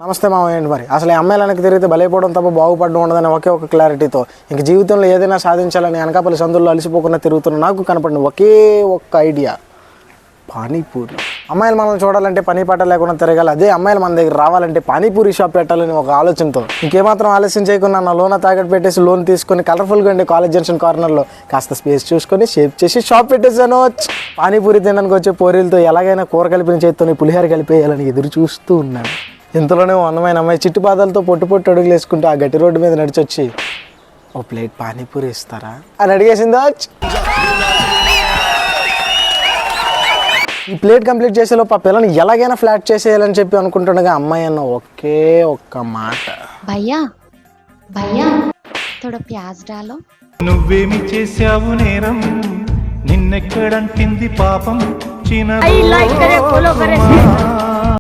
నమస్తే మామయ్య. మరి అసలు ఈ అమ్మాయిలకి తిరిగితే బలైపోవడం తప్ప బాగుపడడం ఉండదని ఒకే ఒక క్లారిటీతో ఇంక జీవితంలో ఏదైనా సాధించాలని అనకాపల్లి సందుల్లో అలసిపోకుండా తిరుగుతున్న నాకు కనపడిన ఒకే ఒక్క ఐడియా, పానీపూరి. అమ్మాయిలు మనల్ని చూడాలంటే పని పాట లేకుండా తిరగాలి, అదే అమ్మాయిలు మన దగ్గర రావాలంటే పానీపూరి షాప్ పెట్టాలని ఒక ఆలోచనతో ఇంకేమాత్రం ఆలస్యం చేయకుండా నా లోన తాకట్టు పెట్టేసి లోన్ తీసుకొని కలర్ఫుల్గా ఉండే కాలేజ్ జంక్షన్ కార్నర్లో కాస్త స్పేస్ చూసుకొని షేప్ చేసి షాప్ పెట్టేశాను. పానీపూరి తినడానికి వచ్చే పోరీలతో ఎలాగైనా కూర కలిపిన చేతితో పులిహార కలిపేయాలని ఎదురు చూస్తూ ఉన్నాను. ఇంతలోనే అందమైన అమ్మాయి చిట్టుపాదాలతో పొట్టు అడుగులు వేసుకుంటూ ఆ గట్టి రోడ్డు మీద నడిచొచ్చి ఓ ప్లేట్ పానీపూరి ఇస్తారా అని అడిగేసిందా. ఈ ప్లేట్ కంప్లీట్ చేసేలోపు ఆ పిల్లని ఎలాగైనా ఫ్లాట్ చేసేయాలని చెప్పి అనుకుంటుండగా అమ్మాయి అన్న ఒకే ఒక్క మాట, భయ్యా భయ్యా తోడా ప్యాజ్ డాలో. నువ్వేమి చేసావు నేరం, నిన్నెక్కడంటింది పాపం చిన్న